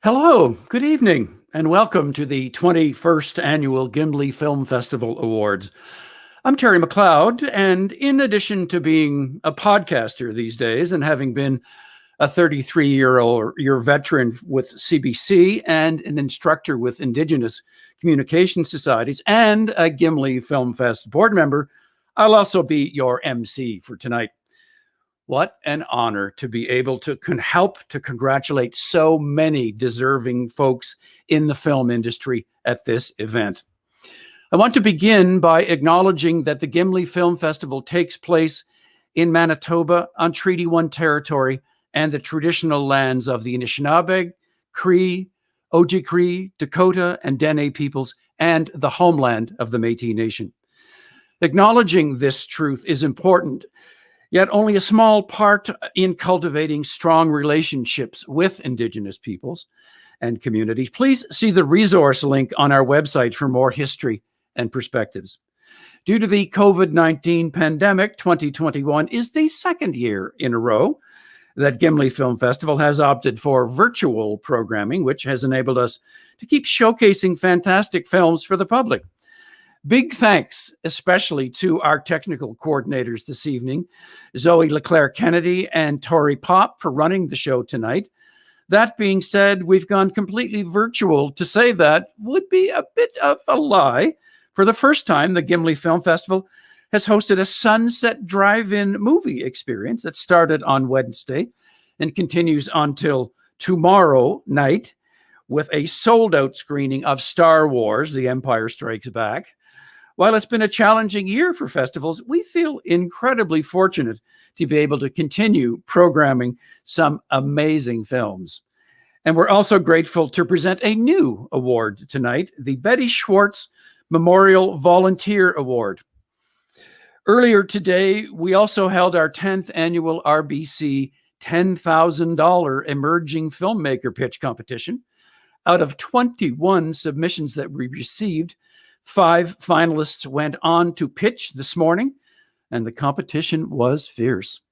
Hello, good evening, and welcome to the 21st Annual Gimli Film Festival Awards. I'm Terry McLeod, and in addition to being a podcaster these days and having been a 33-year veteran with CBC and an instructor with Indigenous Communication Societies and a Gimli Film Fest board member, I'll also be your MC for tonight. What an honor to be able to help to congratulate so many deserving folks in the film industry at this event. I want to begin by acknowledging that the Gimli Film Festival takes place in Manitoba on Treaty 1 territory and the traditional lands of the Anishinaabe, Cree, Ojibwe, Dakota, and Dene peoples, and the homeland of the Métis Nation. Acknowledging this truth is important, yet only a small part in cultivating strong relationships with Indigenous peoples and communities. Please see the resource link on our website for more history and perspectives. Due to the COVID-19 pandemic, 2021 is the second year in a row that Gimli Film Festival has opted for virtual programming, which has enabled us to keep showcasing fantastic films for the public. Big thanks, especially to our technical coordinators this evening, Zoe Leclerc-Kennedy and Tori Pop, for running the show tonight. That being said, we've gone completely virtual. To say that would be a bit of a lie. For the first time, the Gimli Film Festival has hosted a sunset drive-in movie experience that started on Wednesday and continues until tomorrow night with a sold-out screening of Star Wars: The Empire Strikes Back. While it's been a challenging year for festivals, we feel incredibly fortunate to be able to continue programming some amazing films. And we're also grateful to present a new award tonight, the Betty Schwartz Memorial Volunteer Award. Earlier today, we also held our 10th annual RBC $10,000 Emerging Filmmaker Pitch Competition. Out of 21 submissions that we received, 5 finalists went on to pitch this morning, and the competition was fierce.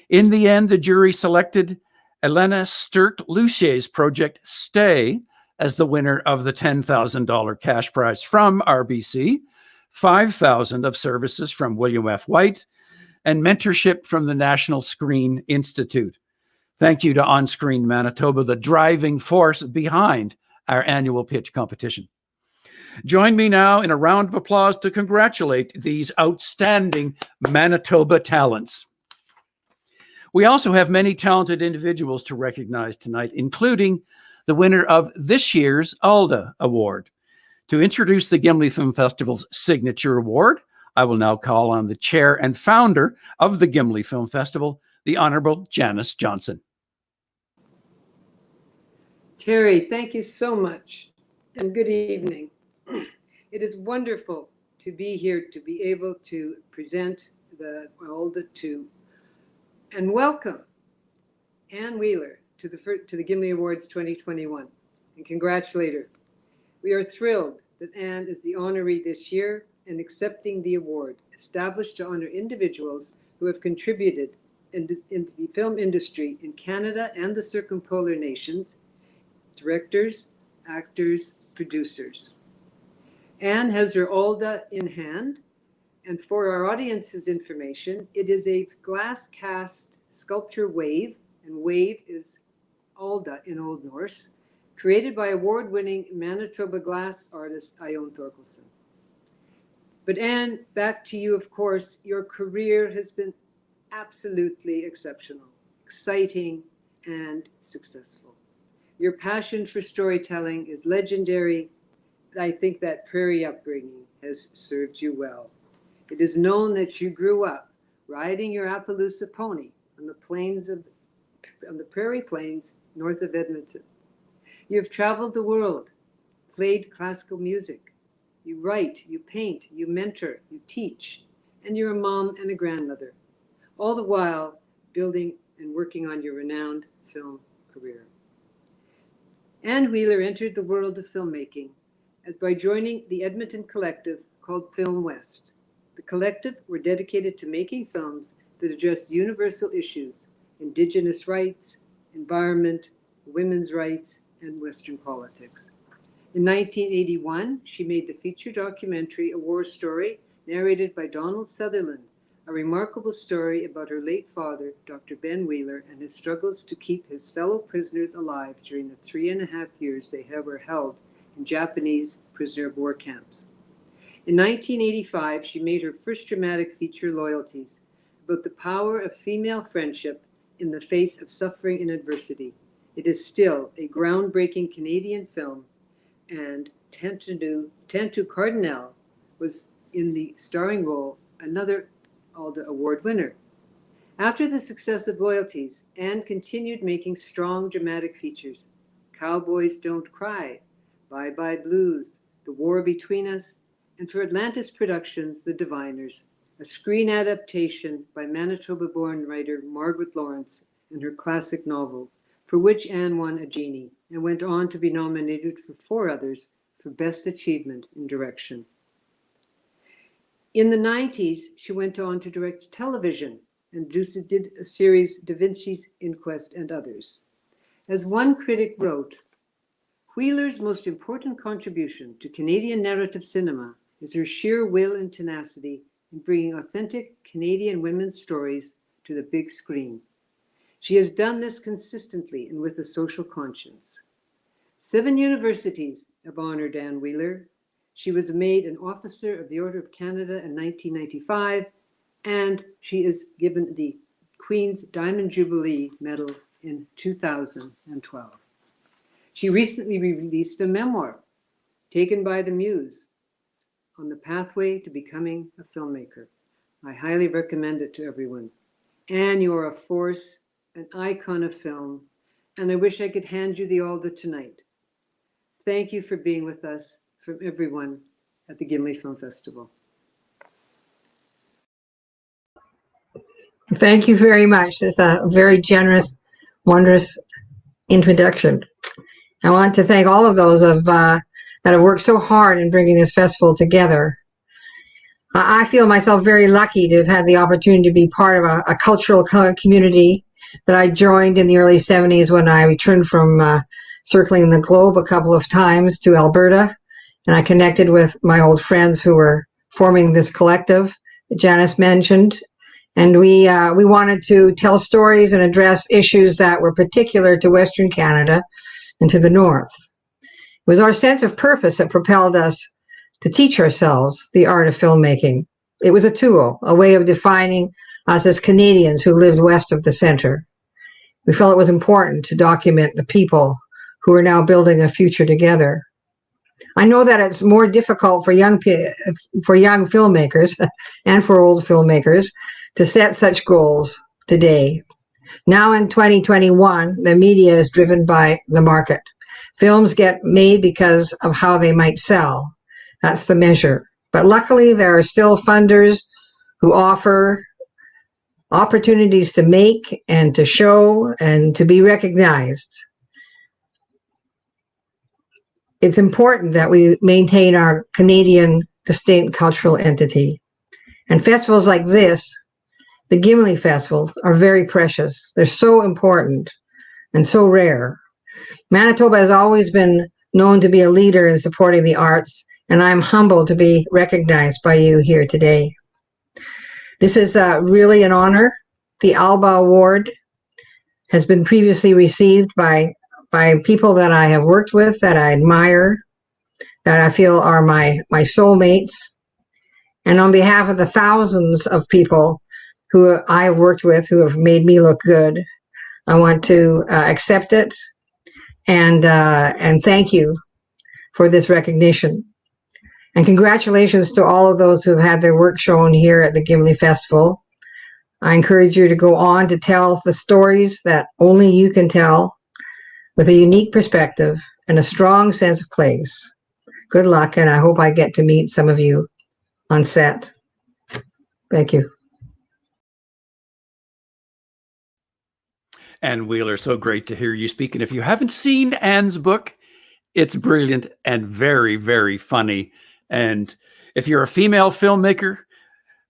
In the end, the jury selected Elena Sturt-Lucier's project Stay as the winner of the $10,000 cash prize from RBC, $5,000 of services from William F. White, and mentorship from the National Screen Institute. Thank you to On-Screen Manitoba, the driving force behind our annual pitch competition. Join me now in a round of applause to congratulate these outstanding Manitoba talents. We also have many talented individuals to recognize tonight, including the winner of this year's ALDA Award. To introduce the Gimli Film Festival's signature award, I will now call on the chair and founder of the Gimli Film Festival, the Honorable Janice Johnson. Terry, thank you so much, and good evening. It is wonderful to be here, to be able to present the ALDA and welcome Ann Wheeler to the Gimli Awards 2021 and congratulate her. We are thrilled that Ann is the honoree this year and accepting the award, established to honor individuals who have contributed in the film industry in Canada and the circumpolar nations, directors, actors, producers. Anne has her ALDA in hand, and for our audience's information, it is a glass cast sculpture wave, and wave is ALDA in Old Norse, created by award-winning Manitoba glass artist Ione Thorkelson. But Anne, back to you, of course. Your career has been absolutely exceptional, exciting, and successful. Your passion for storytelling is legendary. I think that prairie upbringing has served you well. It is known that you grew up riding your Appaloosa pony on the prairie plains north of Edmonton. You have traveled the world, played classical music. You write, you paint, you mentor, you teach, and you're a mom and a grandmother, all the while building and working on your renowned film career. Ann Wheeler entered the world of filmmaking by joining the Edmonton collective called Film West. The collective were dedicated to making films that addressed universal issues: Indigenous rights, environment, women's rights, and Western politics. In 1981, she made the feature documentary A War Story, narrated by Donald Sutherland, a remarkable story about her late father, Dr. Ben Wheeler, and his struggles to keep his fellow prisoners alive during the 3.5 years they were held in Japanese prisoner of war camps. In 1985, she made her first dramatic feature, Loyalties, about the power of female friendship in the face of suffering and adversity. It is still a groundbreaking Canadian film, and Tantu Cardinal was in the starring role, another Alda Award winner. After the success of Loyalties, Anne continued making strong dramatic features. Cowboys Don't Cry, Bye Bye Blues, The War Between Us, and for Atlantis Productions, The Diviners, a screen adaptation by Manitoba-born writer Margaret Lawrence and her classic novel, for which Anne won a Genie and went on to be nominated for 4 others for Best Achievement in Direction. In the 90s, she went on to direct television and did a series, Da Vinci's Inquest and others. As one critic wrote, Wheeler's most important contribution to Canadian narrative cinema is her sheer will and tenacity in bringing authentic Canadian women's stories to the big screen. She has done this consistently and with a social conscience. 7 universities have honored Anne Wheeler. She was made an Officer of the Order of Canada in 1995, and she is given the Queen's Diamond Jubilee Medal in 2012. She recently released a memoir, Taken by the Muse, on the pathway to becoming a filmmaker. I highly recommend it to everyone. Anne, you are a force, an icon of film, and I wish I could hand you the Alda tonight. Thank you for being with us, from everyone at the Gimli Film Festival. Thank you very much. It's a very generous, wondrous introduction. I want to thank all of those that have worked so hard in bringing this festival together. I feel myself very lucky to have had the opportunity to be part of a cultural community that I joined in the early 70s when I returned from circling the globe a couple of times to Alberta. And I connected with my old friends who were forming this collective that Janice mentioned. And we wanted to tell stories and address issues that were particular to Western Canada and to the North. It was our sense of purpose that propelled us to teach ourselves the art of filmmaking. It was a tool, a way of defining us as Canadians who lived west of the center. We felt it was important to document the people who are now building a future together. I know that it's more difficult for young filmmakers and for old filmmakers to set such goals today. Now in 2021, the media is driven by the market. Films get made because of how they might sell. That's the measure. But luckily, there are still funders who offer opportunities to make and to show and to be recognized. It's important that we maintain our Canadian distinct cultural entity. And festivals like this, the Gimli festivals, are very precious. They're so important and so rare. Manitoba has always been known to be a leader in supporting the arts, and I'm humbled to be recognized by you here today. This is really an honor. The Alba Award has been previously received by people that I have worked with, that I admire, that I feel are my soulmates. And on behalf of the thousands of people who I have worked with who have made me look good, I want to accept it and thank you for this recognition. And congratulations to all of those who have had their work shown here at the Gimli Festival. I encourage you to go on to tell the stories that only you can tell, with a unique perspective and a strong sense of place. Good luck, and I hope I get to meet some of you on set. Thank you. Anne Wheeler, so great to hear you speak. And if you haven't seen Anne's book, it's brilliant and very, very funny. And if you're a female filmmaker,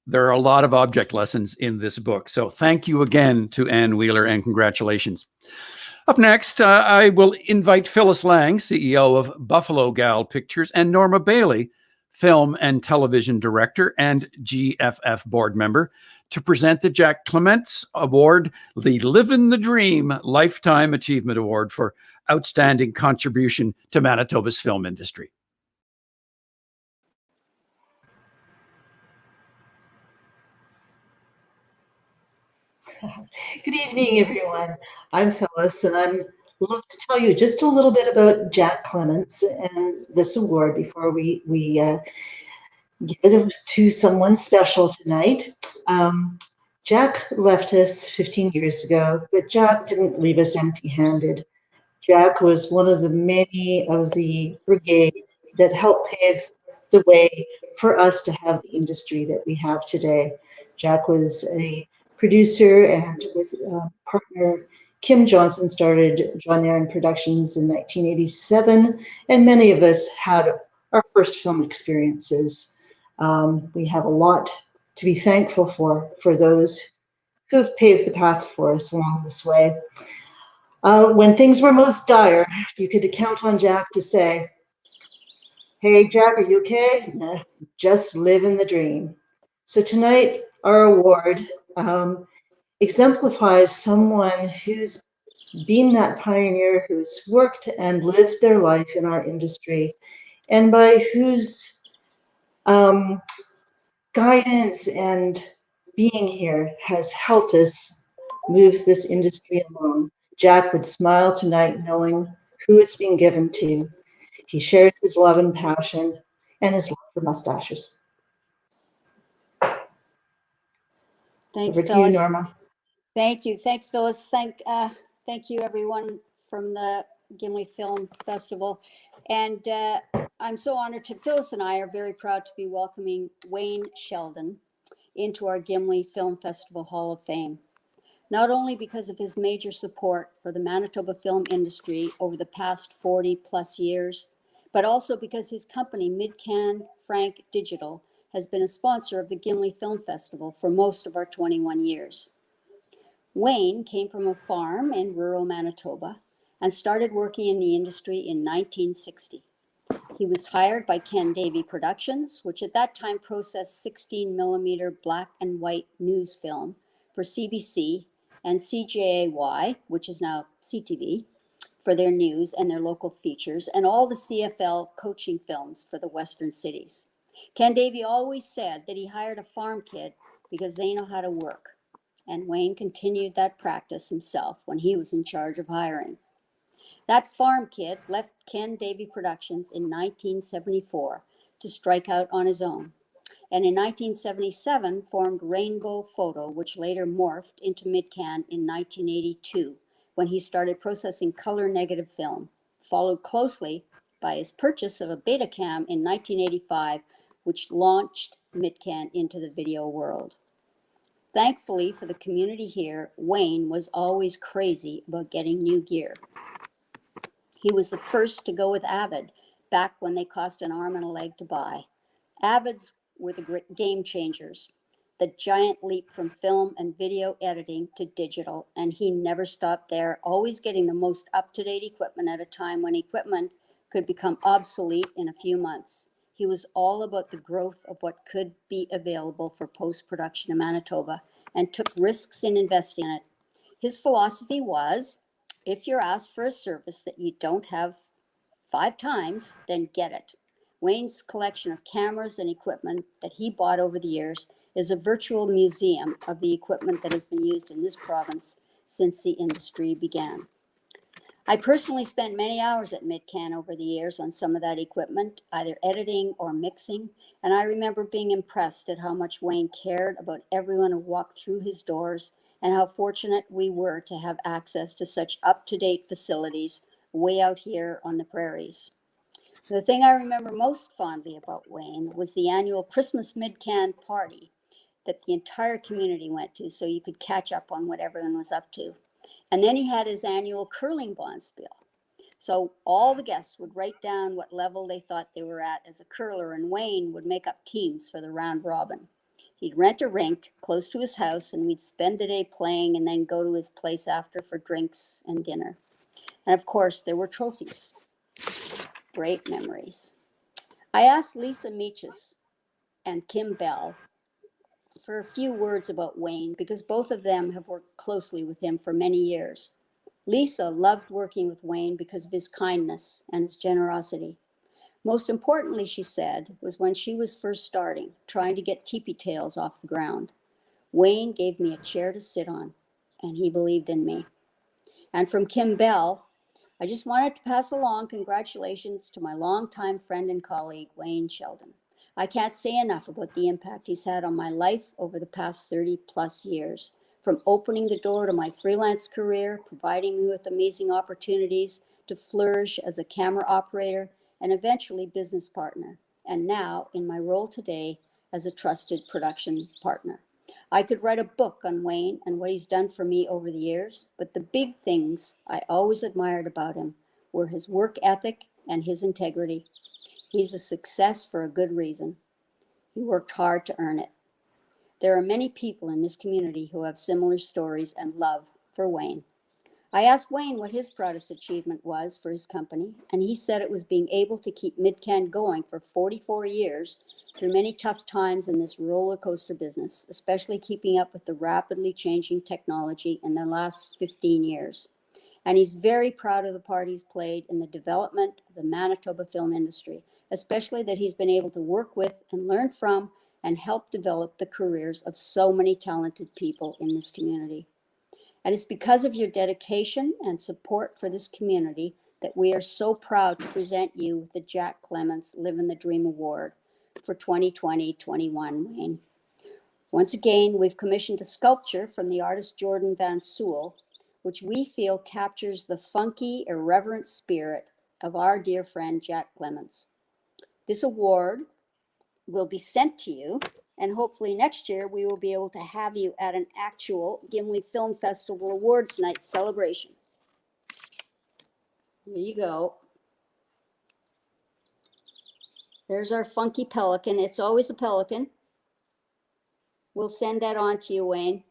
there are a lot of object lessons in this book. So thank you again to Anne Wheeler and congratulations. Up next, I will invite Phyllis Lang, CEO of Buffalo Gal Pictures, and Norma Bailey, film and television director and GFF board member, to present the Jack Clements Award, the Livin' the Dream Lifetime Achievement Award for outstanding contribution to Manitoba's film industry. Good evening, everyone. I'm Phyllis, and I'm love to tell you just a little bit about Jack Clements and this award before we give it to someone special tonight. Jack left us 15 years ago, but Jack didn't leave us empty-handed. Jack was one of the many of the brigade that helped pave the way for us to have the industry that we have today. Jack was a producer, and with partner Kim Johnson started John Aaron Productions in 1987, and many of us had our first film experiences. We have a lot to be thankful for those who've paved the path for us along this way. When things were most dire, you could count on Jack to say, "Hey, Jack, are you okay? Nah, just living the dream." So tonight, our award exemplifies someone who's been that pioneer, who's worked and lived their life in our industry, and by whose guidance and being here has helped us move this industry along. Jack would smile tonight knowing who it's been given to. He shares his love and passion and his love for mustaches. Thanks, Over to Phyllis. you, Norma. Thank you. Thanks, Phyllis. Thank you, everyone from the Gimli Film Festival. And I'm so honored to, Phyllis and I are very proud to be welcoming Wayne Sheldon into our Gimli Film Festival Hall of Fame. Not only because of his major support for the Manitoba film industry over the past 40 plus years, but also because his company, Midcan Frank Digital, has been a sponsor of the Gimli Film Festival for most of our 21 years. Wayne came from a farm in rural Manitoba and started working in the industry in 1960. He was hired by Ken Davey Productions, which at that time processed 16 millimeter black and white news film for CBC, and CJAY, which is now CTV, for their news and their local features, and all the CFL coaching films for the Western cities. Ken Davey always said that he hired a farm kid because they know how to work. And Wayne continued that practice himself when he was in charge of hiring. That farm kid left Ken Davey Productions in 1974 to strike out on his own, and in 1977 formed Rainbow Photo, which later morphed into Midcan in 1982 when he started processing color negative film, followed closely by his purchase of a Betacam in 1985, which launched Midcan into the video world. Thankfully for the community here, Wayne was always crazy about getting new gear. He was the first to go with Avid back when they cost an arm and a leg to buy. Avids were the great game changers, the giant leap from film and video editing to digital, and he never stopped there, always getting the most up-to-date equipment at a time when equipment could become obsolete in a few months. He was all about the growth of what could be available for post-production in Manitoba and took risks in investing in it. His philosophy was, if you're asked for a service that you don't have 5 times, then get it. Wayne's collection of cameras and equipment that he bought over the years is a virtual museum of the equipment that has been used in this province since the industry began. I personally spent many hours at Midcan over the years on some of that equipment, either editing or mixing, and I remember being impressed at how much Wayne cared about everyone who walked through his doors and how fortunate we were to have access to such up-to-date facilities way out here on the prairies. The thing I remember most fondly about Wayne was the annual Christmas Midcan party that the entire community went to so you could catch up on what everyone was up to. And then he had his annual curling bonspiel. So all the guests would write down what level they thought they were at as a curler, and Wayne would make up teams for the round robin. He'd rent a rink close to his house, and we'd spend the day playing and then go to his place after for drinks and dinner. And of course, there were trophies. Great memories. I asked Lisa Meaches and Kim Bell for a few words about Wayne because both of them have worked closely with him for many years. Lisa loved working with Wayne because of his kindness and his generosity. Most importantly, she said, was when she was first starting, trying to get Teepee Tales off the ground. Wayne gave me a chair to sit on, and he believed in me. And from Kim Bell, I just wanted to pass along congratulations to my longtime friend and colleague, Wayne Sheldon. I can't say enough about the impact he's had on my life over the past 30 plus years, from opening the door to my freelance career, providing me with amazing opportunities to flourish as a camera operator and eventually business partner, and now in my role today as a trusted production partner. I could write a book on Wayne and what he's done for me over the years, but the big things I always admired about him were his work ethic and his integrity. He's a success for a good reason. He worked hard to earn it. There are many people in this community who have similar stories and love for Wayne. I asked Wayne what his proudest achievement was for his company, and he said it was being able to keep MidCan going for 44 years through many tough times in this roller coaster business, especially keeping up with the rapidly changing technology in the last 15 years. And he's very proud of the part he's played in the development of the Manitoba film industry, especially that he's been able to work with and learn from and help develop the careers of so many talented people in this community. And it's because of your dedication and support for this community that we are so proud to present you with the Jack Clements Livin' the Dream Award for 2020-21, Wayne. Once again, we've commissioned a sculpture from the artist Jordan Van Sewell, which we feel captures the funky, irreverent spirit of our dear friend Jack Clements. This award will be sent to you, and hopefully next year we will be able to have you at an actual Gimli Film Festival Awards Night celebration. Here you go. There's our funky pelican. It's always a pelican. We'll send that on to you, Wayne.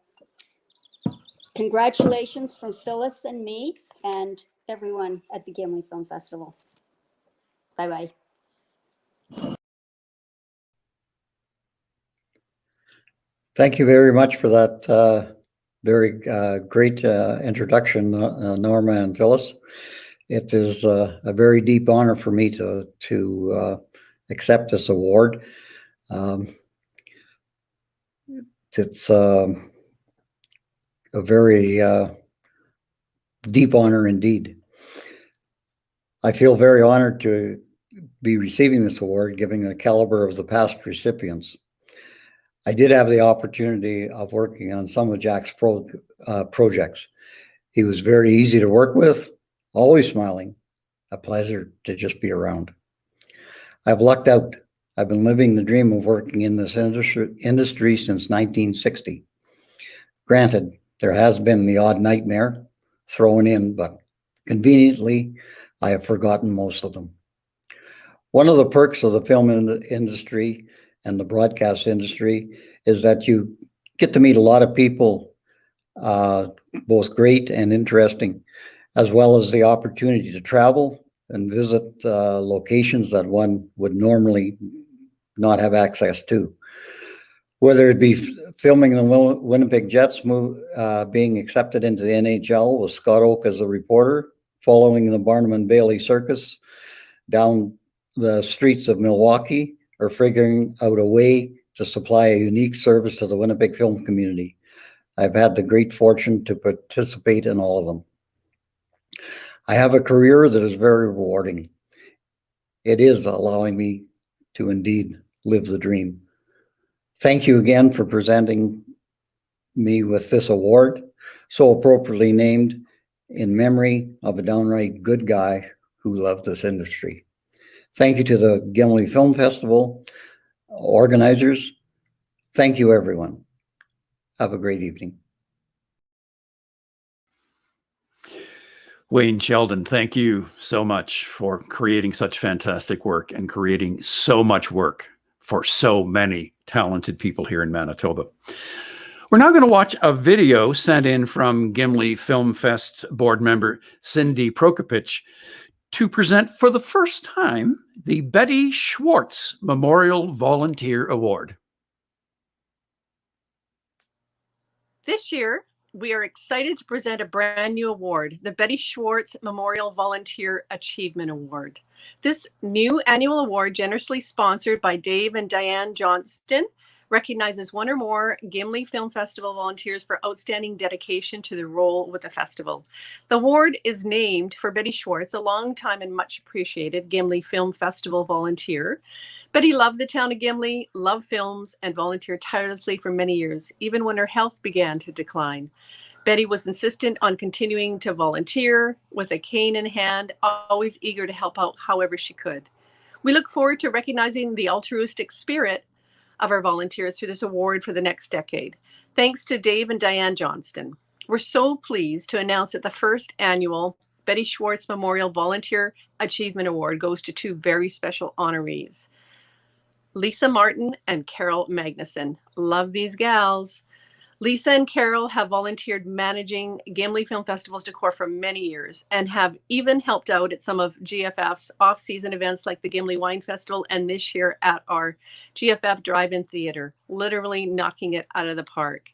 Congratulations from Phyllis and me and everyone at the Gimli Film Festival. Bye-bye. Thank you very much for that very great introduction, Norma and Phyllis. It is a very deep honor for me to accept this award. It's a very deep honor indeed. I feel very honored to be receiving this award, given the caliber of the past recipients. I did have the opportunity of working on some of Jack's projects. He was very easy to work with, always smiling, a pleasure to just be around. I've lucked out. I've been living the dream of working in this industry since 1960. Granted, there has been the odd nightmare thrown in, but conveniently, I have forgotten most of them. One of the perks of the film industry and the broadcast industry is that you get to meet a lot of people, both great and interesting, as well as the opportunity to travel and visit locations that one would normally not have access to. Whether it be filming the Winnipeg Jets being accepted into the NHL with Scott Oak as a reporter, following the Barnum and Bailey Circus down the streets of Milwaukee, or figuring out a way to supply a unique service to the Winnipeg film community. I've had the great fortune to participate in all of them. I have a career that is very rewarding. It is allowing me to indeed live the dream. Thank you again for presenting me with this award, so appropriately named in memory of a downright good guy who loved this industry. Thank you to the Gimli Film Festival organizers. Thank you, everyone. Have a great evening. Wayne Sheldon, thank you so much for creating such fantastic work and creating so much work for so many talented people here in Manitoba. We're now going to watch a video sent in from Gimli Film Fest board member Cindy Prokopich to present for the first time the Betty Schwartz Memorial Volunteer Award. This year, we are excited to present a brand new award, the Betty Schwartz Memorial Volunteer Achievement Award. This new annual award, generously sponsored by Dave and Diane Johnston, recognizes one or more Gimli Film Festival volunteers for outstanding dedication to their role with the festival. The award is named for Betty Schwartz, a longtime and much appreciated Gimli Film Festival volunteer. Betty loved the town of Gimli, loved films, and volunteered tirelessly for many years, even when her health began to decline. Betty was insistent on continuing to volunteer with a cane in hand, always eager to help out however she could. We look forward to recognizing the altruistic spirit of our volunteers through this award for the next decade. Thanks to Dave and Diane Johnston. We're so pleased to announce that the first annual Betty Schwartz Memorial Volunteer Achievement Award goes to two very special honorees, Lisa Martin and Carol Magnuson. Love these gals. Lisa and Carol have volunteered managing Gimli Film Festival's decor for many years and have even helped out at some of GFF's off-season events like the Gimli Wine Festival and this year at our GFF Drive-In Theater, literally knocking it out of the park.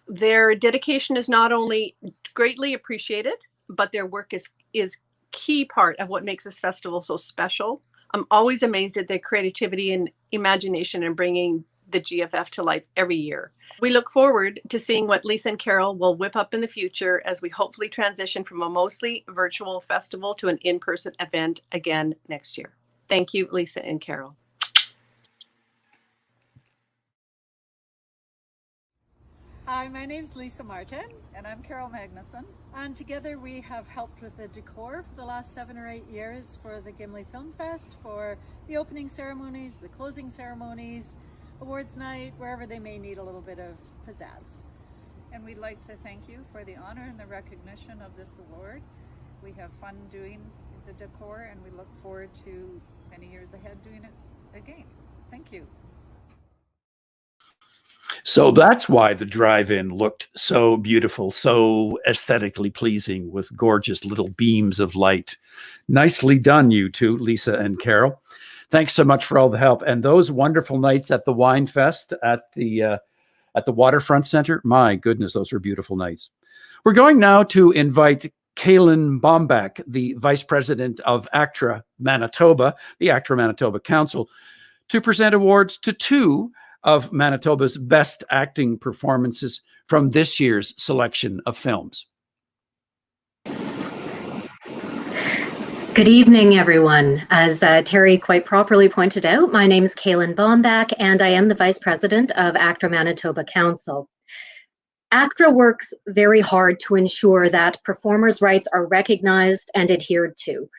Their dedication is not only greatly appreciated, but their work is key part of what makes this festival so special. I'm always amazed at their creativity and imagination in bringing the GFF to life every year. We look forward to seeing what Lisa and Carol will whip up in the future as we hopefully transition from a mostly virtual festival to an in-person event again next year. Thank you, Lisa and Carol. Hi, my name's Lisa Martin. And I'm Carol Magnuson. And together we have helped with the decor for the last 7 or 8 years for the Gimli Film Fest, for the opening ceremonies, the closing ceremonies, awards night, wherever they may need a little bit of pizzazz. And we'd like to thank you for the honor and the recognition of this award. We have fun doing the decor and we look forward to many years ahead doing it again. Thank you. So that's why the drive-in looked so beautiful, so aesthetically pleasing with gorgeous little beams of light. Nicely done, you two, Lisa and Carol. Thanks so much for all the help. And those wonderful nights at the Wine Fest at the Waterfront Center, my goodness, those were beautiful nights. We're going now to invite Kaylin Bombach, the Vice President of ACTRA Manitoba, the ACTRA Manitoba Council, to present awards to two of Manitoba's best acting performances from this year's selection of films. Good evening, everyone. As Terry quite properly pointed out, my name is Kaylin Bombach, and I am the Vice President of ACTRA Manitoba Council. ACTRA works very hard to ensure that performers' rights are recognized and adhered to,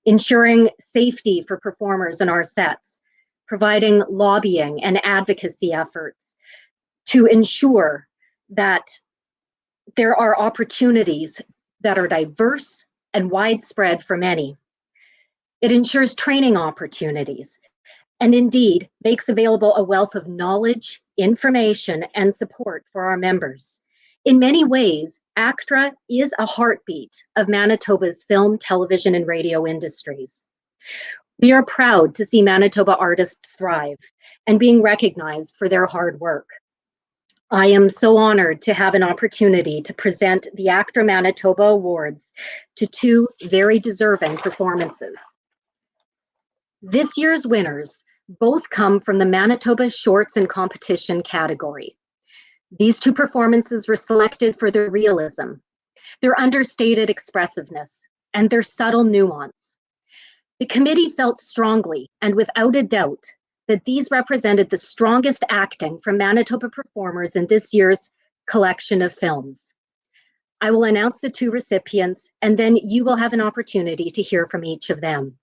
ensuring safety for performers in our sets, providing lobbying and advocacy efforts to ensure that there are opportunities that are diverse and widespread for many. It ensures training opportunities and indeed makes available a wealth of knowledge, information, and support for our members. In many ways, ACTRA is a heartbeat of Manitoba's film, television, and radio industries. We are proud to see Manitoba artists thrive and being recognized for their hard work. I am so honored to have an opportunity to present the ACTRA Manitoba Awards to two very deserving performances. This year's winners both come from the Manitoba Shorts and Competition category. These two performances were selected for their realism, their understated expressiveness, and their subtle nuance. The committee felt strongly and without a doubt that these represented the strongest acting from Manitoba performers in this year's collection of films. I will announce the two recipients, and then you will have an opportunity to hear from each of them.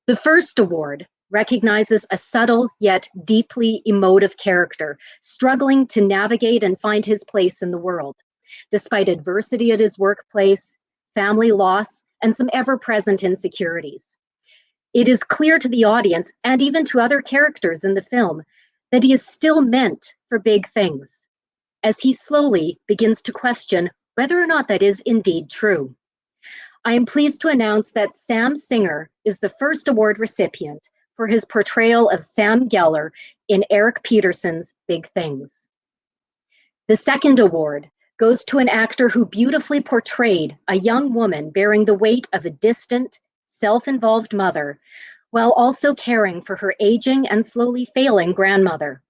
The first award recognizes a subtle yet deeply emotive character struggling to navigate and find his place in the world, despite adversity at his workplace, family loss, and some ever-present insecurities. It is clear to the audience and even to other characters in the film that he is still meant for big things. as he slowly begins to question whether or not that is indeed true. I am pleased to announce that Sam Singer is the first award recipient for his portrayal of Sam Geller in Eric Peterson's Big Things. The second award goes to an actor who beautifully portrayed a young woman bearing the weight of a distant, self-involved mother, while also caring for her aging and slowly failing grandmother.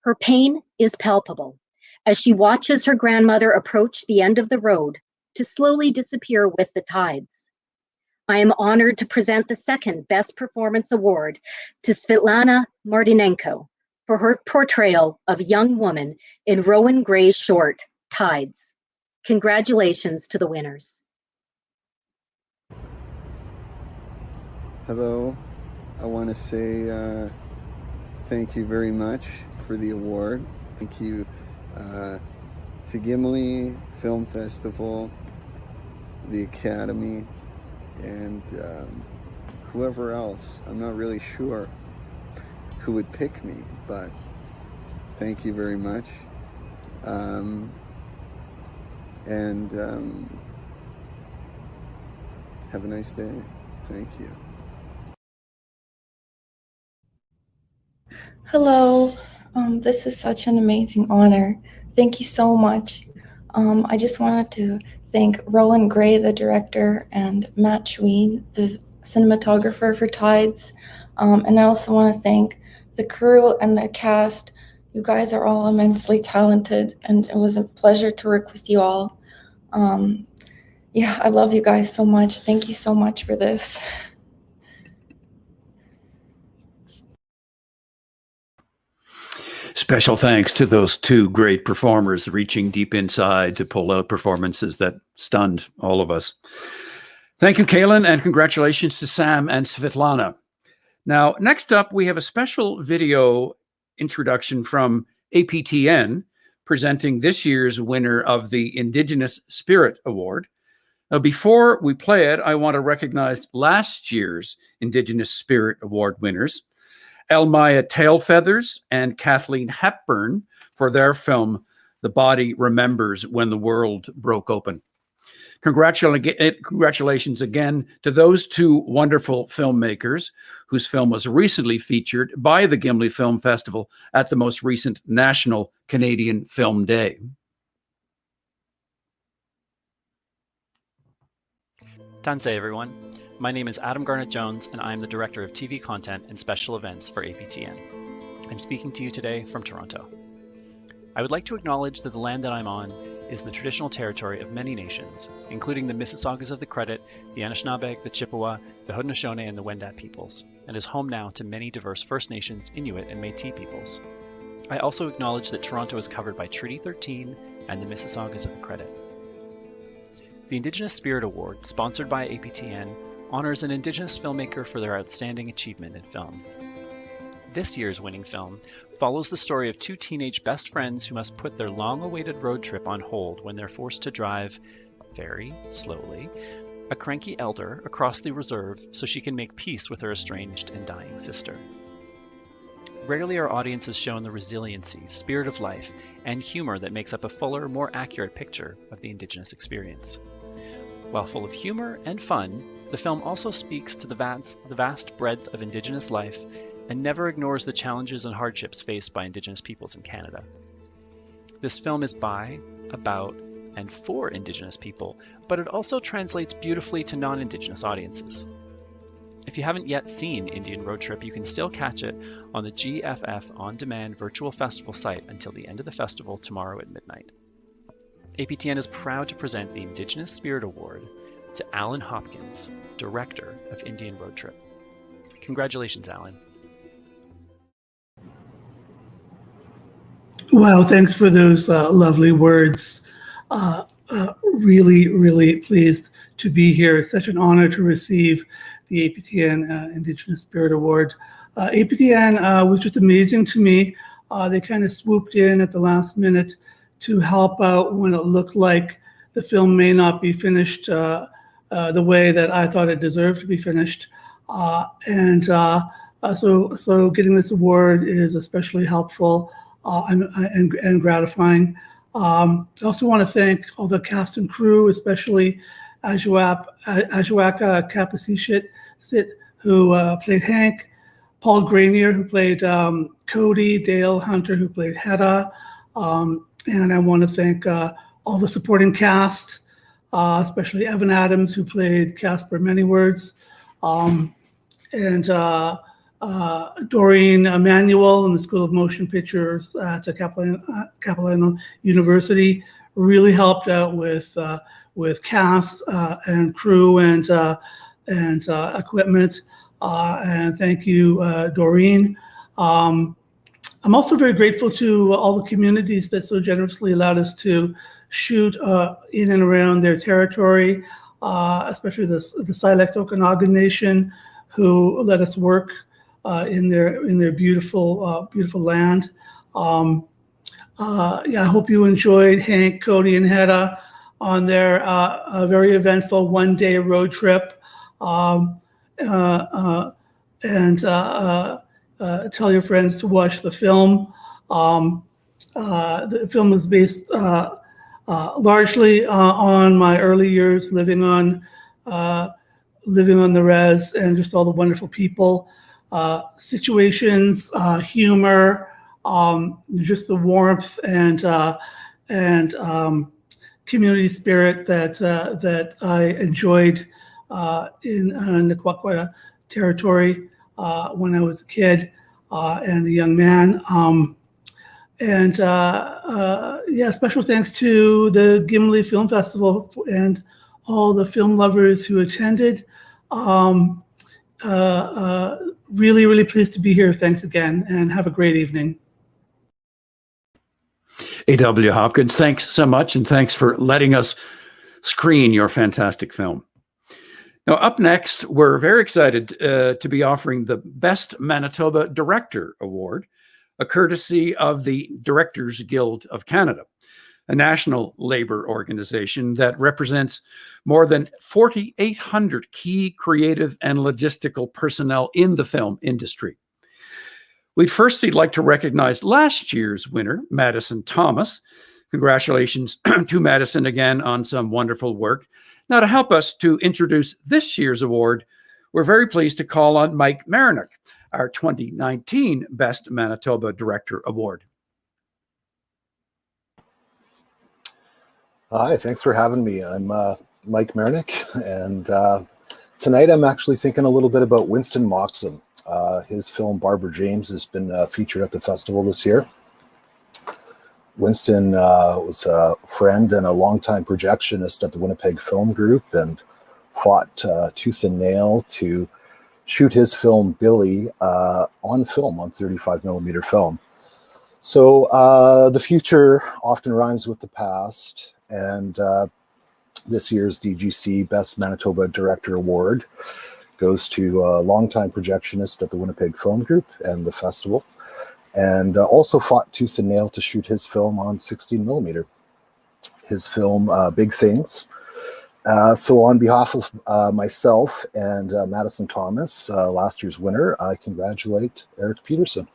Her pain is palpable as she watches her grandmother approach the end of the road to slowly disappear with the tides. I am honored to present the second Best Performance Award to Svetlana Martynenko for her portrayal of young woman in Rowan Gray's short, Tides. Congratulations to the winners. Hello, I want to say thank you very much for the award. Thank you to Gimli Film Festival, the Academy, and whoever else. I'm not really sure who would pick me, but thank you very much. Have a nice day. Thank you. Hello, this is such an amazing honor. Thank you so much. I just wanted to thank Rowan Gray, the director, and Matt Schween, the cinematographer for Tides. And I also want to thank the crew and the cast. You guys are all immensely talented, and it was a pleasure to work with you all. Yeah, I love you guys so much. Thank you so much for this. Special thanks to those two great performers reaching deep inside to pull out performances that stunned all of us. Thank you, Kaylin, and congratulations to Sam and Svetlana. Now, next up, we have a special video introduction from APTN presenting this year's winner of the Indigenous Spirit Award. Now, before we play it, I want to recognize last year's Indigenous Spirit Award winners, Elmaya Tailfeathers and Kathleen Hepburn, for their film, The Body Remembers When the World Broke Open. Congratulations again to those two wonderful filmmakers whose film was recently featured by the Gimli Film Festival at the most recent National Canadian Film Day. Tanse, everyone. My name is Adam Garnett-Jones, and I am the Director of TV Content and Special Events for APTN. I'm speaking to you today from Toronto. I would like to acknowledge that the land that I'm on is the traditional territory of many nations, including the Mississaugas of the Credit, the Anishinaabe, the Chippewa, the Haudenosaunee, and the Wendat peoples, and is home now to many diverse First Nations, Inuit, and Métis peoples. I also acknowledge that Toronto is covered by Treaty 13 and the Mississaugas of the Credit. The Indigenous Spirit Award, sponsored by APTN, honors an Indigenous filmmaker for their outstanding achievement in film. This year's winning film follows the story of two teenage best friends who must put their long-awaited road trip on hold when they're forced to drive, very slowly, a cranky elder across the reserve so she can make peace with her estranged and dying sister. Rarely are audiences shown the resiliency, spirit of life, and humor that makes up a fuller, more accurate picture of the Indigenous experience. While full of humor and fun, the film also speaks to the vast breadth of Indigenous life and never ignores the challenges and hardships faced by Indigenous peoples in Canada. This film is by, about, and for Indigenous people, but it also translates beautifully to non-Indigenous audiences. If you haven't yet seen Indian Road Trip, you can still catch it on the GFF On Demand virtual festival site until the end of the festival tomorrow at midnight. APTN is proud to present the Indigenous Spirit Award to Alan Hopkins, Director of Indian Road Trip. Congratulations, Alan. Wow, thanks for those lovely words. Really, really pleased to be here. It's such an honor to receive the APTN Indigenous Spirit Award. APTN was just amazing to me. They kind of swooped in at the last minute to help out when it looked like the film may not be finished the way that I thought it deserved to be finished. So getting this award is especially helpful and gratifying. I also want to thank all the cast and crew, especially Ajuaka Kapasishit, who played Hank, Paul Granier, who played Cody, Dale Hunter, who played Hedda, and I want to thank all the supporting cast, especially Evan Adams, who played Casper Manywords, and Doreen Emanuel in the School of Motion Pictures at Capilano University really helped out with cast and crew and equipment. And thank you, Doreen. I'm also very grateful to all the communities that so generously allowed us to shoot in and around their territory, especially the Silex Okanagan Nation, who let us work in their beautiful land. Yeah, I hope you enjoyed Hank, Cody, and Hedda on their very eventful one-day road trip. Tell your friends to watch the film. The film is based largely on my early years living on the res and just all the wonderful people, situations, humor, just the warmth and community spirit that I enjoyed in the Kwakwaya territory when I was a kid and a young man. Yeah, special thanks to the Gimli Film Festival and all the film lovers who attended. Really, really pleased to be here. Thanks again, and have a great evening. A.W. Hopkins, thanks so much, and thanks for letting us screen your fantastic film. Now, up next, we're very excited to be offering the Best Manitoba Director Award, a courtesy of the Directors Guild of Canada, a national labor organization that represents more than 4,800 key creative and logistical personnel in the film industry. We'd firstly like to recognize last year's winner, Madison Thomas. Congratulations to Madison again on some wonderful work. Now, to help us to introduce this year's award, we're very pleased to call on Mike Marinick, our 2019 Best Manitoba Director Award. Hi, thanks for having me. I'm Mike Marinick, and tonight I'm actually thinking a little bit about Winston Moxon. His film Barbara James has been featured at the festival this year. Winston was a friend and a longtime projectionist at the Winnipeg Film Group and fought tooth and nail to shoot his film Billy on film, on 35 millimeter film. So the future often rhymes with the past, and this year's DGC Best Manitoba Director Award goes to a longtime projectionist at the Winnipeg Film Group and the festival, and also fought tooth and nail to shoot his film on 16 millimeter, his film Big Things. So on behalf of myself and Madison Thomas, last year's winner, I congratulate Eric Peterson.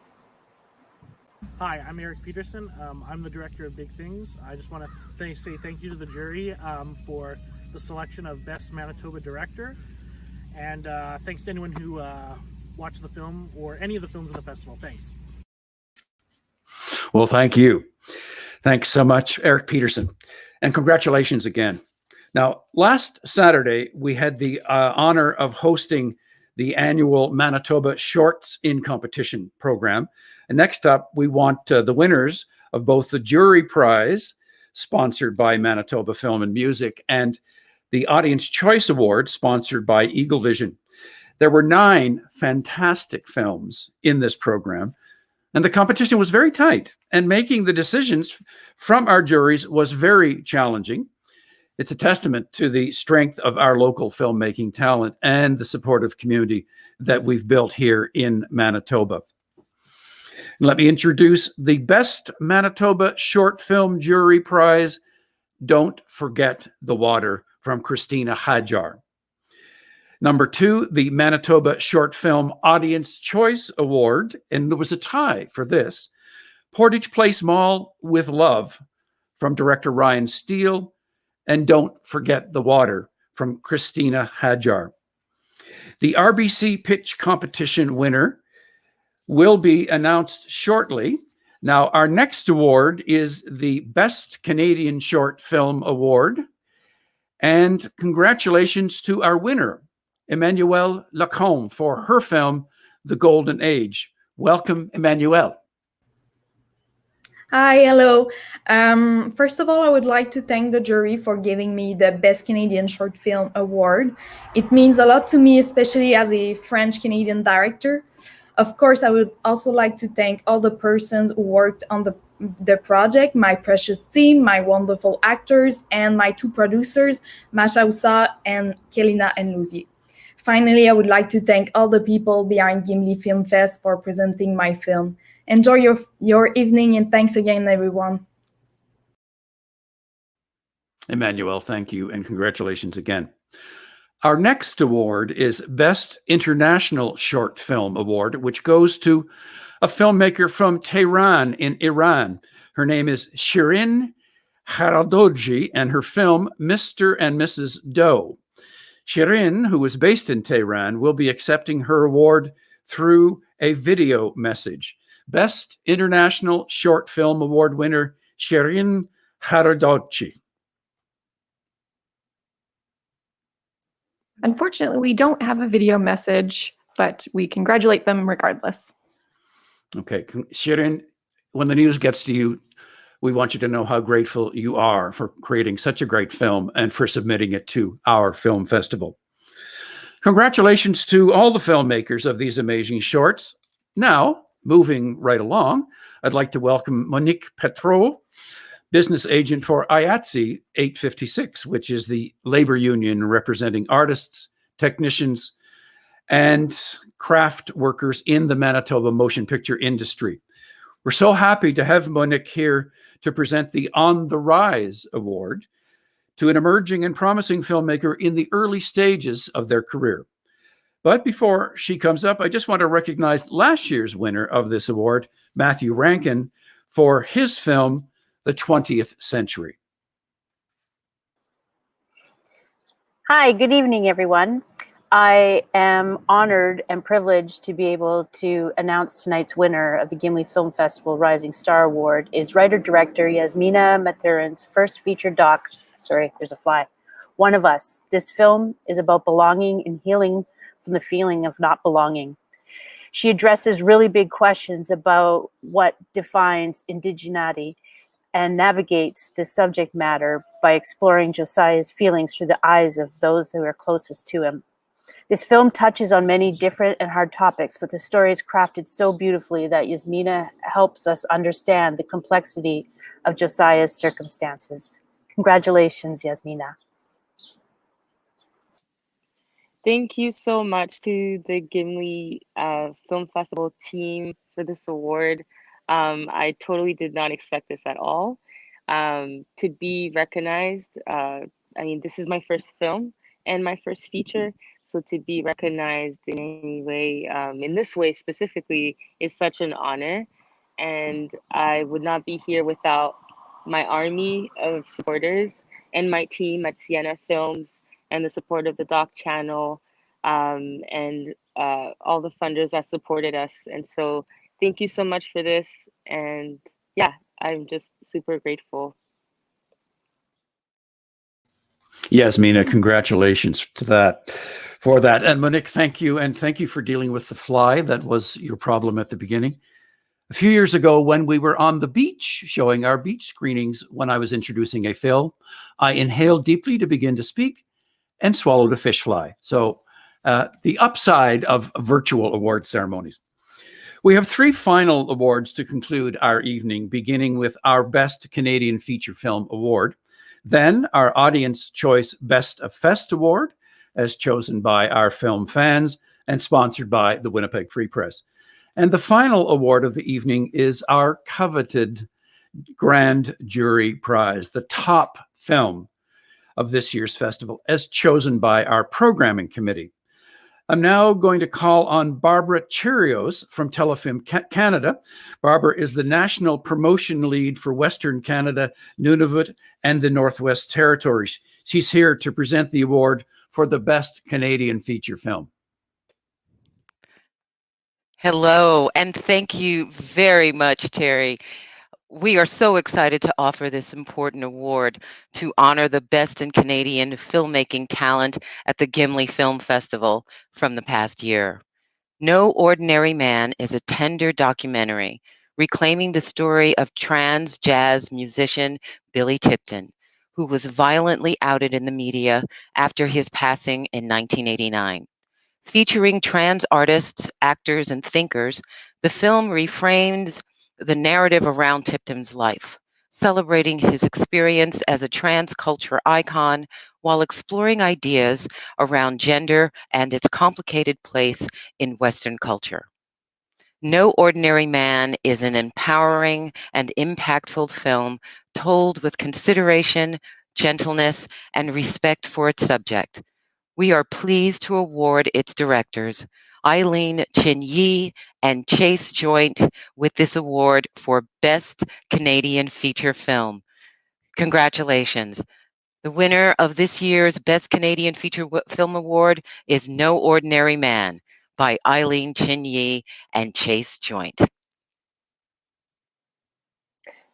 Hi, I'm Eric Peterson. I'm the director of Big Things. I just want to say thank you to the jury for the selection of Best Manitoba Director. And thanks to anyone who watched the film or any of the films in the festival. Thanks. Well, thank you. Thanks so much, Eric Peterson. And congratulations again. Now, last Saturday, we had the honor of hosting the annual Manitoba Shorts in Competition program. And next up, we want the winners of both the Jury Prize, sponsored by Manitoba Film and Music, and the Audience Choice Award, sponsored by Eagle Vision. There were 9 fantastic films in this program, and the competition was very tight, and making the decisions from our juries was very challenging. It's a testament to the strength of our local filmmaking talent and the supportive community that we've built here in Manitoba. And let me introduce the Best Manitoba Short Film Jury Prize, Don't Forget the Water, from Christina Hadjar. Number 2, the Manitoba Short Film Audience Choice Award, and there was a tie for this, Portage Place Mall with Love, from director Ryan Steele, and Don't Forget the Water from Christina Hadjar. The RBC Pitch Competition winner will be announced shortly. Now, our next award is the Best Canadian Short Film Award. And congratulations to our winner, Emmanuelle Lacombe, for her film, The Golden Age. Welcome, Emmanuelle. Hi, hello. First of all, I would like to thank the jury for giving me the Best Canadian Short Film Award. It means a lot to me, especially as a French-Canadian director. Of course, I would also like to thank all the persons who worked on the project, my precious team, my wonderful actors, and my two producers, Masha Oussa and Kelina Nluzie. Finally, I would like to thank all the people behind Gimli Film Fest for presenting my film. Enjoy your evening, and thanks again, everyone. Emmanuelle, thank you, and congratulations again. Our next award is Best International Short Film Award, which goes to a filmmaker from Tehran in Iran. Her name is Shirin Haradoji, and her film, Mr. and Mrs. Doe. Shirin, who is based in Tehran, will be accepting her award through a video message. Best International Short Film Award winner, Shirin Haradoji. Unfortunately, we don't have a video message, but we congratulate them regardless. Okay, Shirin, when the news gets to you, we want you to know how grateful you are for creating such a great film and for submitting it to our film festival. Congratulations to all the filmmakers of these amazing shorts. Now, moving right along, I'd like to welcome Monique Petrot, business agent for IATSE 856, which is the labor union representing artists, technicians, and craft workers in the Manitoba motion picture industry. We're so happy to have Monique here to present the On the Rise Award to an emerging and promising filmmaker in the early stages of their career. But before she comes up, I just want to recognize last year's winner of this award, Matthew Rankin, for his film, The 20th Century. Hi, good evening, everyone. I am honored and privileged to be able to announce tonight's winner of the Gimli Film Festival Rising Star Award is writer-director Yasmina Mathurin's first feature doc, sorry, there's a fly, One of Us. This film is about belonging and healing from the feeling of not belonging. She addresses really big questions about what defines indigeneity and navigates this subject matter by exploring Josiah's feelings through the eyes of those who are closest to him. This film touches on many different and hard topics, but the story is crafted so beautifully that Yasmina helps us understand the complexity of Josiah's circumstances. Congratulations, Yasmina. Thank you so much to the Gimli Film Festival team for this award. I totally did not expect this at all. To be recognized, I mean, this is my first film and my first feature, so to be recognized in any way, in this way specifically, is such an honor. And I would not be here without my army of supporters and my team at Sienna Films, and the support of the Doc Channel, and all the funders that supported us. And so thank you so much for this. And yeah, I'm just super grateful. Yasmina, congratulations for that. And Monique, thank you. And thank you for dealing with the fly. That was your problem at the beginning. A few years ago, when we were on the beach showing our beach screenings, when I was introducing a film, I inhaled deeply to begin to speak and swallowed a fish fly. So the upside of virtual award ceremonies. We have three final awards to conclude our evening, beginning with our Best Canadian Feature Film Award, then our Audience Choice Best of Fest Award, as chosen by our film fans and sponsored by the Winnipeg Free Press. And the final award of the evening is our coveted Grand Jury Prize, the top film of this year's festival, as chosen by our programming committee. I'm now going to call on Barbara Cherios from Telefilm Canada. Barbara is the National Promotion Lead for Western Canada, Nunavut, and the Northwest Territories. She's here to present the award for the Best Canadian Feature Film. Hello, and thank you very much, Terry. We are so excited to offer this important award to honor the best in Canadian filmmaking talent at the Gimli Film Festival from the past year. No Ordinary Man is a tender documentary reclaiming the story of trans jazz musician Billy Tipton, who was violently outed in the media after his passing in 1989. Featuring trans artists, actors, and thinkers, the film reframes the narrative around Tipton's life, celebrating his experience as a trans culture icon while exploring ideas around gender and its complicated place in Western culture. No Ordinary Man is an empowering and impactful film told with consideration, gentleness, and respect for its subject. We are pleased to award its directors, Eileen Chin Yee and Chase Joint, with this award for Best Canadian Feature Film. Congratulations. The winner of this year's Best Canadian Feature Film Award is No Ordinary Man by Eileen Chin Yee and Chase Joint.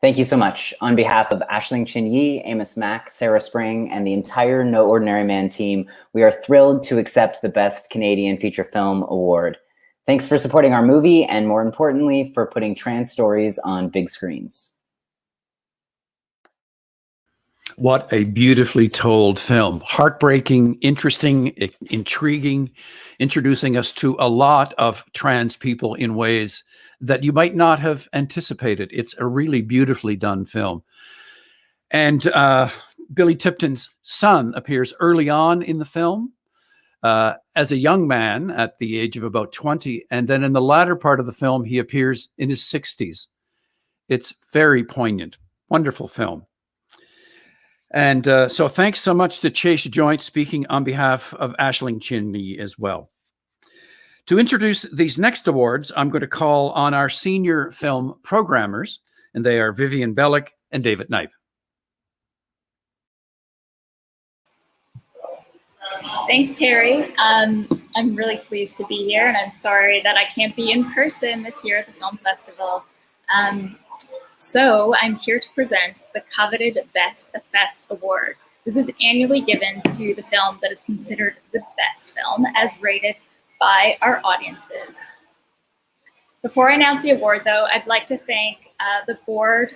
Thank you so much. On behalf of Aisling Chin Yee, Amos Mack, Sarah Spring, and the entire No Ordinary Man team, we are thrilled to accept the Best Canadian Feature Film Award. Thanks for supporting our movie, and more importantly, for putting trans stories on big screens. What a beautifully told film. Heartbreaking, interesting, intriguing, introducing us to a lot of trans people in ways that you might not have anticipated. It's a really beautifully done film. And Billy Tipton's son appears early on in the film as a young man at the age of about 20. And then in the latter part of the film, he appears in his 60s. It's very poignant. Wonderful film. And so thanks so much to Chase Joint, speaking on behalf of Aisling Chin Yee as well. To introduce these next awards, I'm going to call on our senior film programmers, and they are Vivian Bellick and David Knipe. Thanks, Terry. I'm really pleased to be here, and I'm sorry that I can't be in person this year at the film festival. So I'm here to present the coveted Best of Fest Award. This is annually given to the film that is considered the best film as rated by our audiences. Before I announce the award, though, I'd like to thank the board,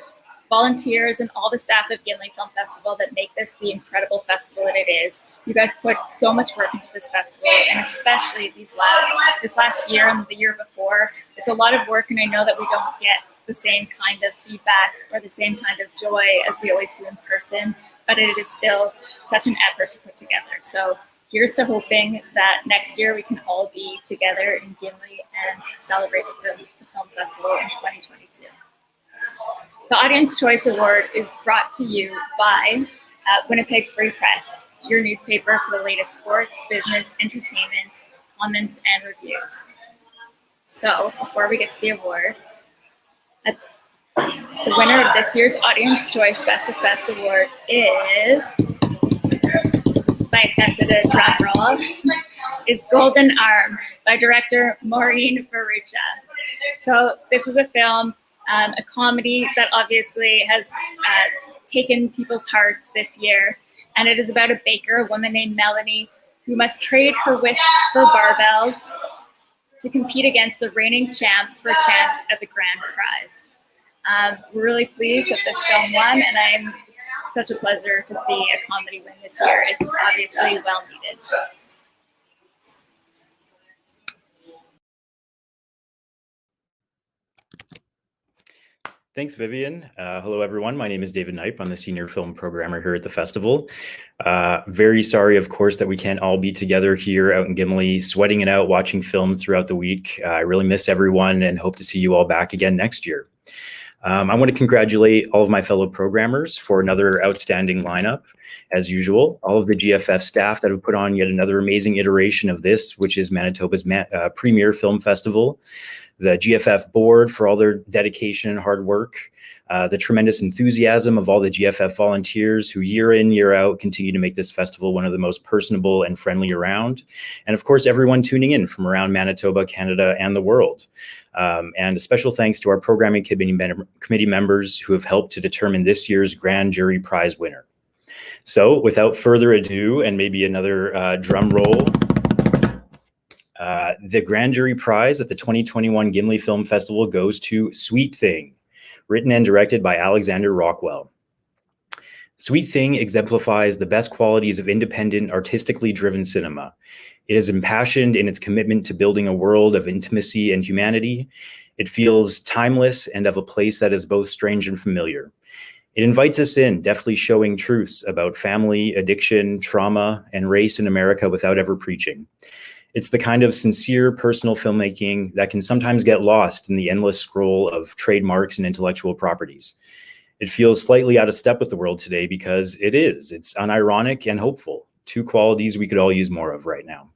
volunteers, and all the staff of Gimli Film Festival that make this the incredible festival that it is. You guys put so much work into this festival, and especially this last year and the year before. It's a lot of work, and I know that we don't get the same kind of feedback or the same kind of joy as we always do in person, but it is still such an effort to put together. So here's to hoping that next year we can all be together in Gimli and celebrate the film festival in 2022. The Audience Choice Award is brought to you by Winnipeg Free Press, your newspaper for the latest sports, business, entertainment, comments, and reviews. So before we get to the award, the winner of this year's Audience Choice Best of Fest Award is, by attempted a drum roll, is Golden Arm by director Maureen Barucha. So this is a film, a comedy that obviously has taken people's hearts this year. And it is about a baker, a woman named Melanie, who must trade her wish for barbells to compete against the reigning champ for a chance at the grand prize. We're really pleased that this film won, and it's such a pleasure to see a comedy win this year. It's obviously well needed. Thanks, Vivian. Hello, everyone. My name is David Knipe. I'm the senior film programmer here at the festival. Very sorry, of course, that we can't all be together here out in Gimli, sweating it out, watching films throughout the week. I really miss everyone and hope to see you all back again next year. I want to congratulate all of my fellow programmers for another outstanding lineup, as usual. All of the GFF staff that have put on yet another amazing iteration of this, which is Manitoba's premier film festival. The GFF board for all their dedication and hard work. The tremendous enthusiasm of all the GFF volunteers who year in, year out continue to make this festival one of the most personable and friendly around. And of course, everyone tuning in from around Manitoba, Canada, and the world. And a special thanks to our programming committee members who have helped to determine this year's grand jury prize winner. So without further ado, and maybe another drum roll, the grand jury prize at the 2021 Gimli Film Festival goes to Sweet Thing, written and directed by Alexander Rockwell. Sweet Thing exemplifies the best qualities of independent, artistically driven cinema. It is impassioned in its commitment to building a world of intimacy and humanity. It feels timeless and of a place that is both strange and familiar. It invites us in, deftly showing truths about family, addiction, trauma, and race in America without ever preaching. It's the kind of sincere personal filmmaking that can sometimes get lost in the endless scroll of trademarks and intellectual properties. It feels slightly out of step with the world today because it's unironic and hopeful, two qualities we could all use more of right now.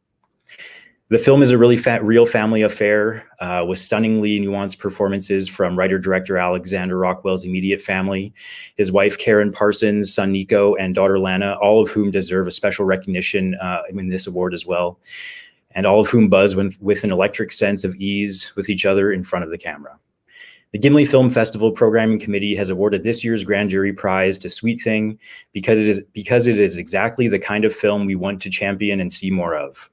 The film is a really real family affair with stunningly nuanced performances from writer-director Alexander Rockwell's immediate family, his wife Karen Parsons, son Nico, and daughter Lana, all of whom deserve a special recognition in this award as well, and all of whom buzz with an electric sense of ease with each other in front of the camera. The Gimli Film Festival Programming Committee has awarded this year's Grand Jury Prize to Sweet Thing because it is exactly the kind of film we want to champion and see more of.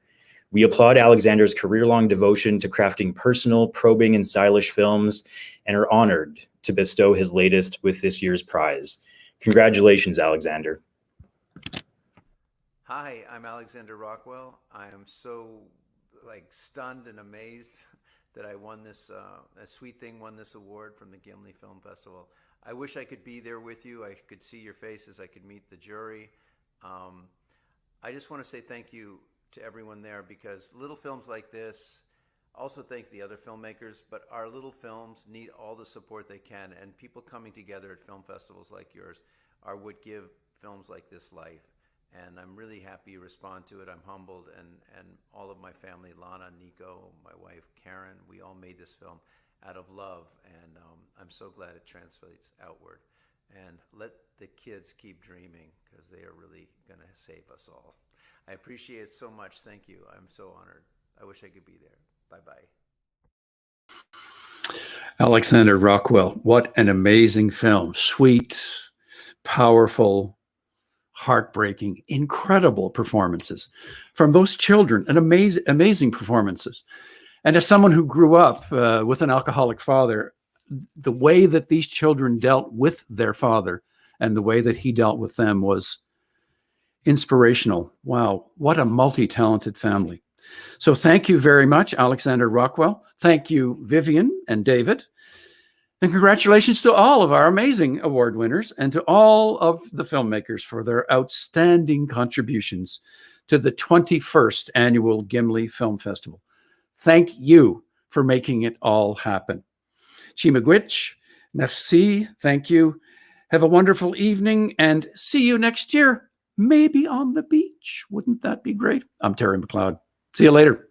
We applaud Alexander's career-long devotion to crafting personal, probing, and stylish films, and are honored to bestow his latest with this year's prize. Congratulations, Alexander. Hi, I'm Alexander Rockwell. I am so stunned and amazed that I won this, a Sweet Thing won this award from the Gimli Film Festival. I wish I could be there with you. I could see your faces. I could meet the jury. I just want to say thank you to everyone there, because little films like this, also thank the other filmmakers, but our little films need all the support they can, and people coming together at film festivals like yours are what give films like this life. And I'm really happy you respond to it. I'm humbled, and all of my family, Lana, Nico, my wife, Karen, we all made this film out of love, and I'm so glad it translates outward. And let the kids keep dreaming, because they are really gonna save us all. I appreciate it so much. Thank you. I'm so honored. I wish I could be there. Bye-bye. Alexander Rockwell, what an amazing film. Sweet, powerful, heartbreaking, incredible performances from those children, and amazing performances. And as someone who grew up with an alcoholic father, the way that these children dealt with their father and the way that he dealt with them was inspirational. Wow, what a multi-talented family. So thank you very much, Alexander Rockwell. Thank you, Vivian and David. And congratulations to all of our amazing award winners and to all of the filmmakers for their outstanding contributions to the 21st Annual Gimli Film Festival. Thank you for making it all happen. Chimagwich, merci, thank you. Have a wonderful evening and see you next year, maybe on the beach. Wouldn't that be great? I'm Terry McLeod. See you later.